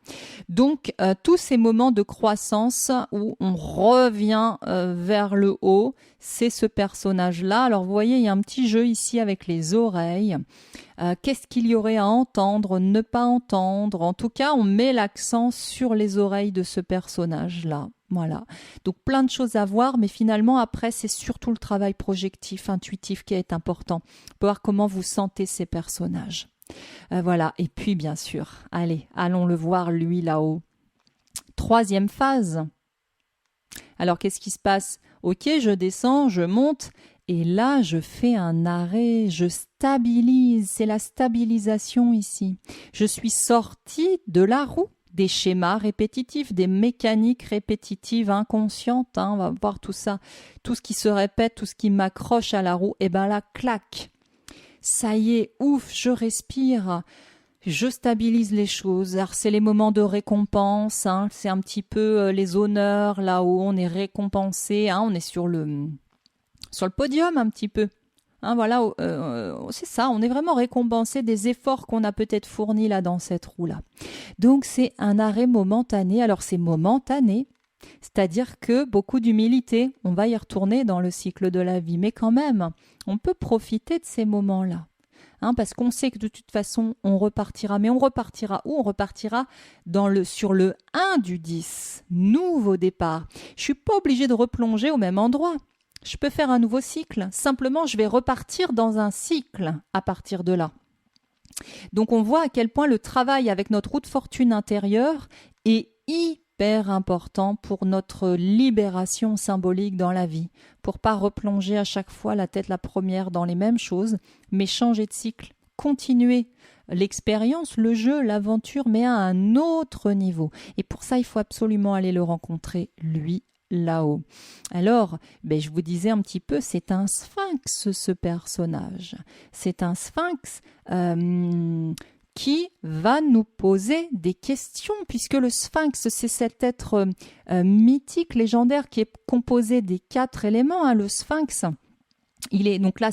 Donc, tous ces moments de croissance où on revient vers le haut, c'est ce personnage-là. Alors, vous voyez, il y a un petit jeu ici avec les oreilles. Qu'est-ce qu'il y aurait à entendre, ne pas entendre? En tout cas, on met l'accent sur les oreilles de ce personnage-là. Voilà. Donc, plein de choses à voir, mais finalement, après, c'est surtout le travail projectif, intuitif qui est important. Pour voir comment vous sentez ces personnages. Voilà, et puis bien sûr, allez, allons le voir lui là-haut. Troisième phase. Alors qu'est-ce qui se passe? Ok, je descends, je monte, et là je fais un arrêt, je stabilise, c'est la stabilisation ici. Je suis sortie de la roue, des schémas répétitifs, des mécaniques répétitives inconscientes. On va voir tout ça, tout ce qui se répète, tout ce qui m'accroche à la roue. Et ben là, clac, ça y est, ouf, je respire. Je stabilise les choses. Alors, c'est les moments de récompense. C'est un petit peu les honneurs, là où on est récompensé. On est sur le podium un petit peu. Voilà, c'est ça. On est vraiment récompensé des efforts qu'on a peut-être fournis là dans cette roue-là. Donc, c'est un arrêt momentané. Alors, c'est momentané. C'est-à-dire que beaucoup d'humilité. On va y retourner dans le cycle de la vie. Mais quand même, on peut profiter de ces moments-là. Parce qu'on sait que de toute façon, on repartira. Mais on repartira où? On repartira sur le 1 du 10. Nouveau départ. Je ne suis pas obligée de replonger au même endroit. Je peux faire un nouveau cycle. Simplement, je vais repartir dans un cycle à partir de là. Donc, on voit à quel point le travail avec notre roue de fortune intérieure est hyper important pour notre libération symbolique dans la vie, pour pas replonger à chaque fois la tête la première dans les mêmes choses, mais changer de cycle, continuer l'expérience, le jeu, l'aventure, mais à un autre niveau. Et pour ça, il faut absolument aller le rencontrer, lui, là-haut. Alors, je vous disais un petit peu, c'est un sphinx, ce personnage. C'est un sphinx qui va nous poser des questions, puisque le sphinx, c'est cet être mythique, légendaire, qui est composé des 4 éléments. Le sphinx, il est, donc là,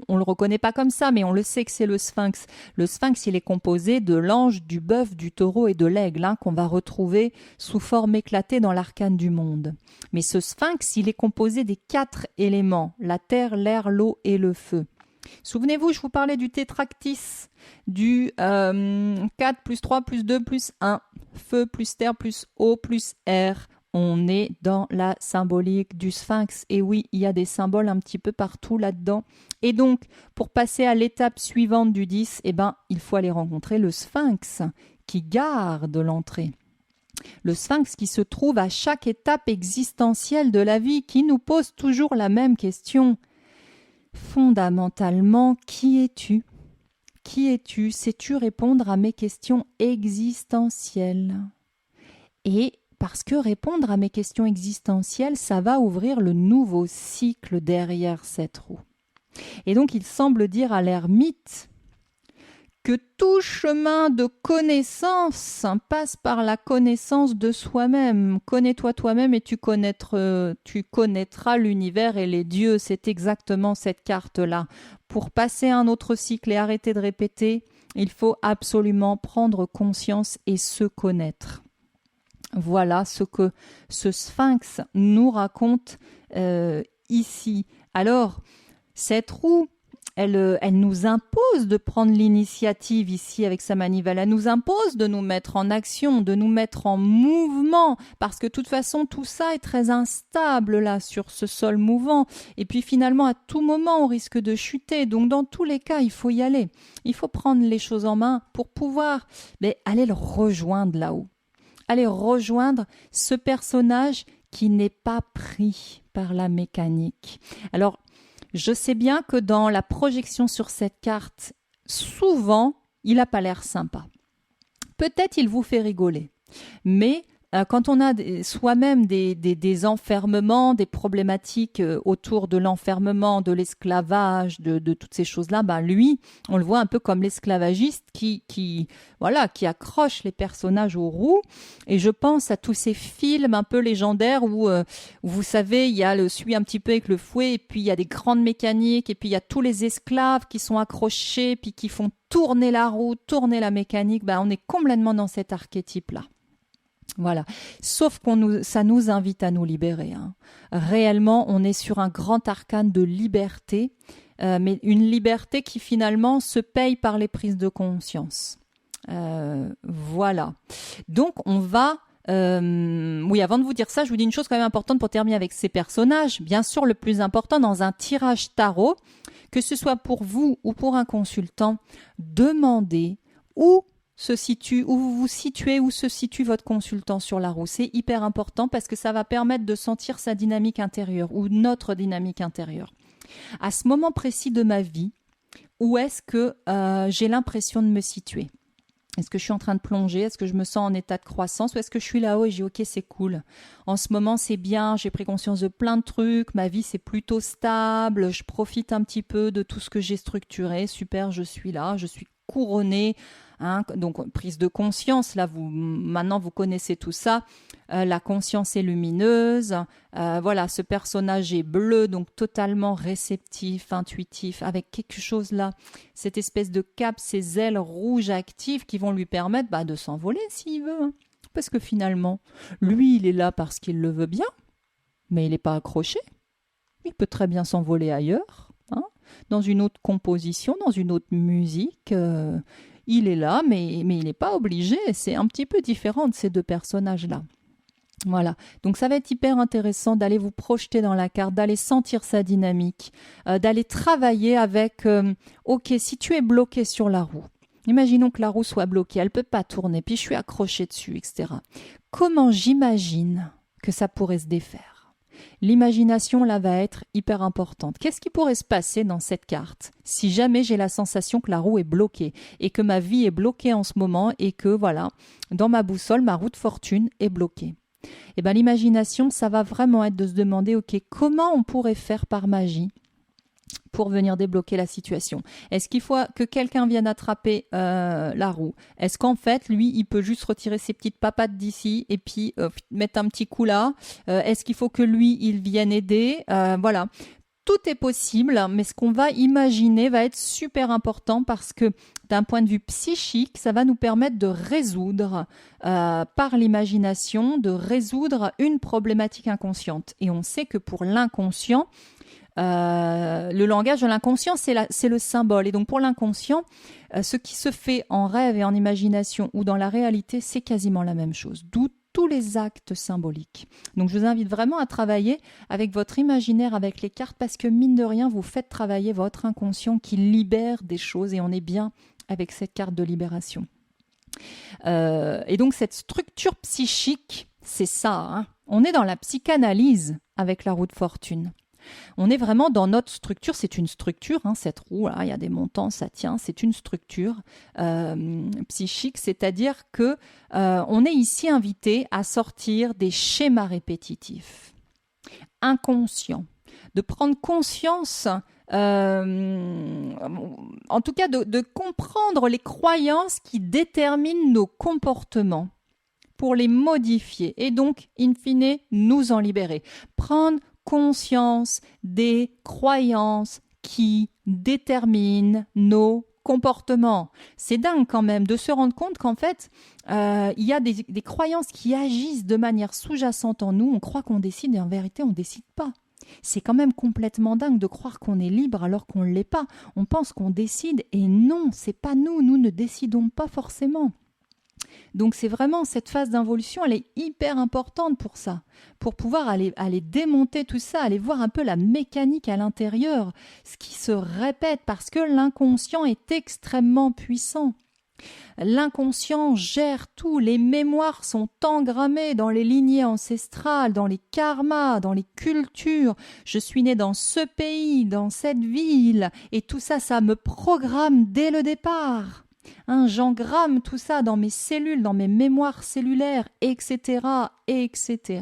on le reconnaît pas comme ça, mais on le sait que c'est le sphinx. Le sphinx, il est composé de l'ange, du bœuf, du taureau et de l'aigle, qu'on va retrouver sous forme éclatée dans l'arcane du monde. Mais ce sphinx, il est composé des 4 éléments, la terre, l'air, l'eau et le feu. Souvenez-vous, je vous parlais du tétractis, du 4 plus 3 plus 2 plus 1, feu plus terre plus eau plus air. On est dans la symbolique du sphinx. Et oui, il y a des symboles un petit peu partout là-dedans. Et donc, pour passer à l'étape suivante du 10, il faut aller rencontrer le sphinx qui garde l'entrée. Le sphinx qui se trouve à chaque étape existentielle de la vie, qui nous pose toujours la même question. Fondamentalement, qui es-tu? Qui es-tu? Sais-tu répondre à mes questions existentielles? Et parce que répondre à mes questions existentielles, ça va ouvrir le nouveau cycle derrière cette roue. Et donc, il semble dire à l'ermite que tout chemin de connaissance passe par la connaissance de soi-même. Connais-toi toi-même et tu connaîtras l'univers et les dieux. C'est exactement cette carte-là. Pour passer à un autre cycle et arrêter de répéter, il faut absolument prendre conscience et se connaître. Voilà ce que ce sphinx nous raconte ici. Alors, cette roue, elle nous impose de prendre l'initiative ici avec sa manivelle. Elle nous impose de nous mettre en action, de nous mettre en mouvement, parce que de toute façon, tout ça est très instable là sur ce sol mouvant. Et puis finalement, à tout moment, on risque de chuter. Donc dans tous les cas, il faut y aller. Il faut prendre les choses en main pour pouvoir aller le rejoindre là-haut. Aller rejoindre ce personnage qui n'est pas pris par la mécanique. Alors, je sais bien que dans la projection sur cette carte, souvent, il n'a pas l'air sympa. Peut-être il vous fait rigoler, mais quand on a soi-même des enfermements, des problématiques autour de l'enfermement, de l'esclavage, de toutes ces choses-là, lui, on le voit un peu comme l'esclavagiste qui accroche les personnages aux roues. Et je pense à tous ces films un peu légendaires où vous savez, il y a celui un petit peu avec le fouet, et puis il y a des grandes mécaniques, et puis il y a tous les esclaves qui sont accrochés, puis qui font tourner la roue, tourner la mécanique. On est complètement dans cet archétype-là. Voilà. Sauf ça nous invite à nous libérer. Réellement, on est sur un grand arcane de liberté, mais une liberté qui finalement se paye par les prises de conscience. Voilà. Donc, on va... oui, avant de vous dire ça, je vous dis une chose quand même importante pour terminer avec ces personnages. Bien sûr, le plus important dans un tirage tarot, que ce soit pour vous ou pour un consultant, demandez où se situe votre consultant sur la roue. C'est hyper important parce que ça va permettre de sentir sa dynamique intérieure ou notre dynamique intérieure. À ce moment précis de ma vie, où est-ce que j'ai l'impression de me situer ? Est-ce que je suis en train de plonger? Est-ce que je me sens en état de croissance? Ou est-ce que je suis là-haut et je dis ok, c'est cool. En ce moment, c'est bien, j'ai pris conscience de plein de trucs, ma vie, c'est plutôt stable, je profite un petit peu de tout ce que j'ai structuré. Super, je suis là, je suis couronnée. Hein, donc, prise de conscience, là, maintenant, vous connaissez tout ça. La conscience est lumineuse. Voilà, ce personnage est bleu, donc totalement réceptif, intuitif, avec quelque chose là, cette espèce de cape, ces ailes rouges actives qui vont lui permettre de s'envoler s'il veut. Hein. Parce que finalement, lui, il est là parce qu'il le veut bien, mais il n'est pas accroché. Il peut très bien s'envoler ailleurs, hein, dans une autre composition, dans une autre musique. Il est là, mais il n'est pas obligé. C'est un petit peu différent de ces deux personnages-là. Voilà, donc ça va être hyper intéressant d'aller vous projeter dans la carte, d'aller sentir sa dynamique, d'aller travailler avec, ok, si tu es bloqué sur la roue, imaginons que la roue soit bloquée, elle ne peut pas tourner, puis je suis accroché dessus, etc. Comment j'imagine que ça pourrait se défaire? L'imagination, là, va être hyper importante. Qu'est-ce qui pourrait se passer dans cette carte si jamais j'ai la sensation que la roue est bloquée et que ma vie est bloquée en ce moment et que, voilà, dans ma boussole, ma roue de fortune est bloquée? Eh bien, l'imagination, ça va vraiment être de se demander, ok, comment on pourrait faire par magie pour venir débloquer la situation? Est-ce qu'il faut que quelqu'un vienne attraper la roue? Est-ce qu'en fait, lui, il peut juste retirer ses petites papates d'ici et puis mettre un petit coup là? Est-ce qu'il faut que lui, il vienne aider? Voilà. Tout est possible, mais ce qu'on va imaginer va être super important parce que d'un point de vue psychique, ça va nous permettre de résoudre, par l'imagination, de résoudre une problématique inconsciente. Et on sait que pour l'inconscient, le langage de l'inconscient, c'est le symbole. Et donc pour l'inconscient, ce qui se fait en rêve et en imagination ou dans la réalité, c'est quasiment la même chose. D'où tous les actes symboliques. Donc je vous invite vraiment à travailler avec votre imaginaire, avec les cartes, parce que mine de rien, vous faites travailler votre inconscient qui libère des choses et on est bien avec cette carte de libération. Et donc cette structure psychique, c'est ça. Hein. On est dans la psychanalyse avec la roue de fortune. On est vraiment dans notre structure, c'est une structure, hein, cette roue, là, il y a des montants, ça tient, c'est une structure psychique, c'est-à-dire que on est ici invité à sortir des schémas répétitifs, inconscients, de prendre conscience, en tout cas de comprendre les croyances qui déterminent nos comportements pour les modifier et donc, in fine, nous en libérer. Prendre conscience des croyances qui déterminent nos comportements. C'est dingue quand même de se rendre compte qu'en fait, il y a des croyances qui agissent de manière sous-jacente en nous. On croit qu'on décide et en vérité, on ne décide pas. C'est quand même complètement dingue de croire qu'on est libre alors qu'on ne l'est pas. On pense qu'on décide et non, c'est pas nous. Nous ne décidons pas forcément. Donc c'est vraiment cette phase d'involution, elle est hyper importante pour ça, pour pouvoir aller démonter tout ça, aller voir un peu la mécanique à l'intérieur, ce qui se répète parce que l'inconscient est extrêmement puissant. L'inconscient gère tout, les mémoires sont engrammées dans les lignées ancestrales, dans les karmas, dans les cultures. Je suis né dans ce pays, dans cette ville, et tout ça, ça me programme dès le départ. Hein, j'engramme tout ça dans mes cellules, dans mes mémoires cellulaires, etc., etc.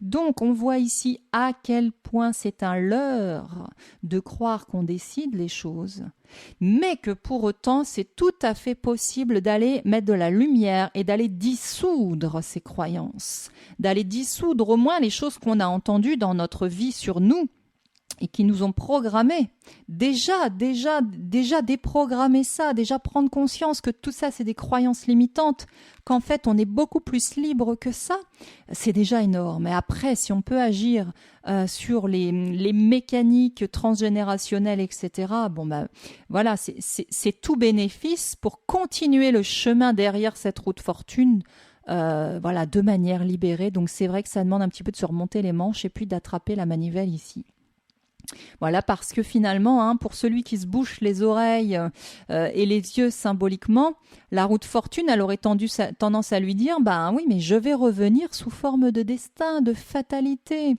Donc, on voit ici à quel point c'est un leurre de croire qu'on décide les choses, mais que pour autant, c'est tout à fait possible d'aller mettre de la lumière et d'aller dissoudre ces croyances, d'aller dissoudre au moins les choses qu'on a entendues dans notre vie sur nous, et qui nous ont programmés. Déjà déprogrammer ça, déjà prendre conscience que tout ça, c'est des croyances limitantes, qu'en fait, on est beaucoup plus libre que ça, c'est déjà énorme. Et après, si on peut agir sur les mécaniques transgénérationnelles, etc., voilà, c'est tout bénéfice pour continuer le chemin derrière cette roue de fortune, voilà, de manière libérée. Donc, c'est vrai que ça demande un petit peu de se remonter les manches et puis d'attraper la manivelle ici. Voilà, parce que finalement, hein, pour celui qui se bouche les oreilles et les yeux symboliquement, la roue de fortune, elle aurait tendance à lui dire « Ben oui, mais je vais revenir sous forme de destin, de fatalité.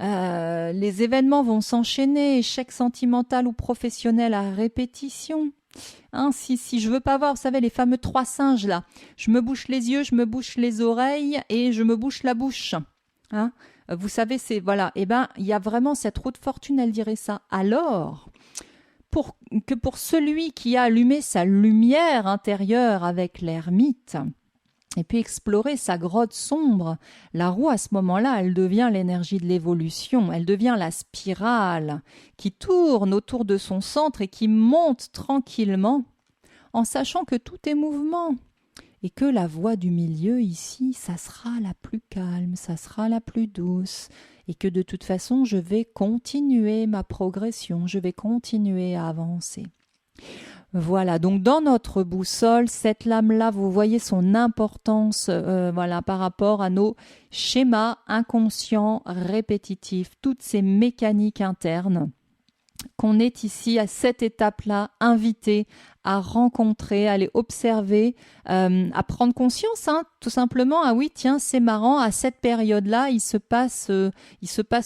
Les événements vont s'enchaîner, échec sentimental ou professionnel à répétition. Hein, si je veux pas voir, vous savez, les fameux 3 singes là, je me bouche les yeux, je me bouche les oreilles et je me bouche la bouche. Hein, vous savez, c'est voilà, eh ben, il y a vraiment cette roue de fortune, elle dirait ça. Alors, pour celui qui a allumé sa lumière intérieure avec l'ermite, et puis explorer sa grotte sombre, la roue à ce moment-là, elle devient l'énergie de l'évolution, elle devient la spirale qui tourne autour de son centre et qui monte tranquillement en sachant que tout est mouvement et que la voie du milieu ici, ça sera la plus calme, ça sera la plus douce et que de toute façon, je vais continuer ma progression, je vais continuer à avancer. Voilà, donc dans notre boussole, cette lame-là, vous voyez son importance voilà, par rapport à nos schémas inconscients, répétitifs, toutes ces mécaniques internes qu'on est ici à cette étape-là invité à rencontrer, à les observer, à prendre conscience, hein, tout simplement. Ah oui, tiens, c'est marrant, à cette période-là, il se passe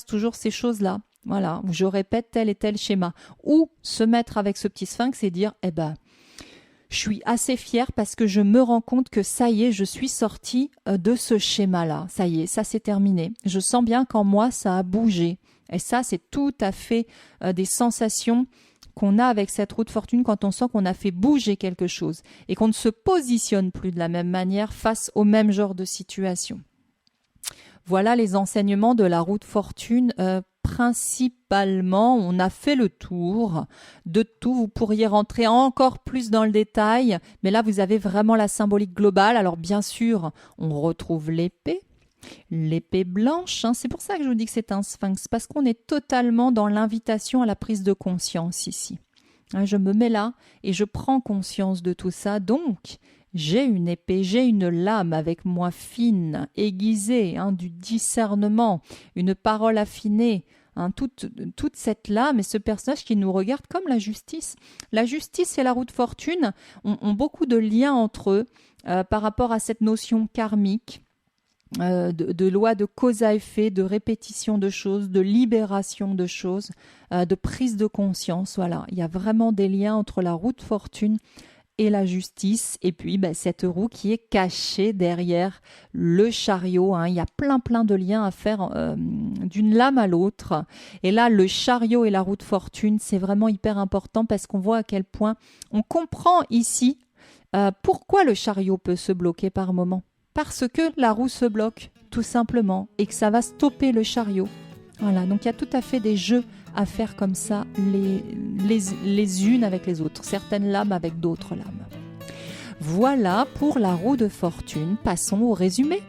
toujours ces choses-là. Voilà, où je répète tel et tel schéma. Ou se mettre avec ce petit sphinx et dire, eh ben, je suis assez fière parce que je me rends compte que ça y est, je suis sortie de ce schéma-là. Ça y est, ça c'est terminé. Je sens bien qu'en moi, ça a bougé. Et ça, c'est tout à fait des sensations qu'on a avec cette roue de fortune quand on sent qu'on a fait bouger quelque chose et qu'on ne se positionne plus de la même manière face au même genre de situation. Voilà les enseignements de la roue de fortune. Principalement, on a fait le tour de tout. Vous pourriez rentrer encore plus dans le détail, mais là, vous avez vraiment la symbolique globale. Alors, bien sûr, on retrouve l'épée blanche. Hein. C'est pour ça que je vous dis que c'est un sphinx, parce qu'on est totalement dans l'invitation à la prise de conscience ici. Hein, je me mets là et je prends conscience de tout ça. Donc, j'ai une épée, j'ai une lame avec moi fine, aiguisée, hein, du discernement, une parole affinée, hein, toute cette lame et ce personnage qui nous regarde comme la justice. La justice et la roue de fortune ont beaucoup de liens entre eux par rapport à cette notion karmique, de loi de cause à effet, de répétition de choses, de libération de choses, de prise de conscience. Voilà, il y a vraiment des liens entre la roue de fortune et la justice, et puis cette roue qui est cachée derrière le chariot. Hein. Il y a plein de liens à faire d'une lame à l'autre. Et là, le chariot et la roue de fortune, c'est vraiment hyper important parce qu'on voit à quel point on comprend ici pourquoi le chariot peut se bloquer par moment. Parce que la roue se bloque, tout simplement, et que ça va stopper le chariot. Voilà, donc il y a tout à fait des jeux à faire comme ça, les unes avec les autres, certaines lames avec d'autres lames. Voilà pour la roue de fortune. Passons au résumé.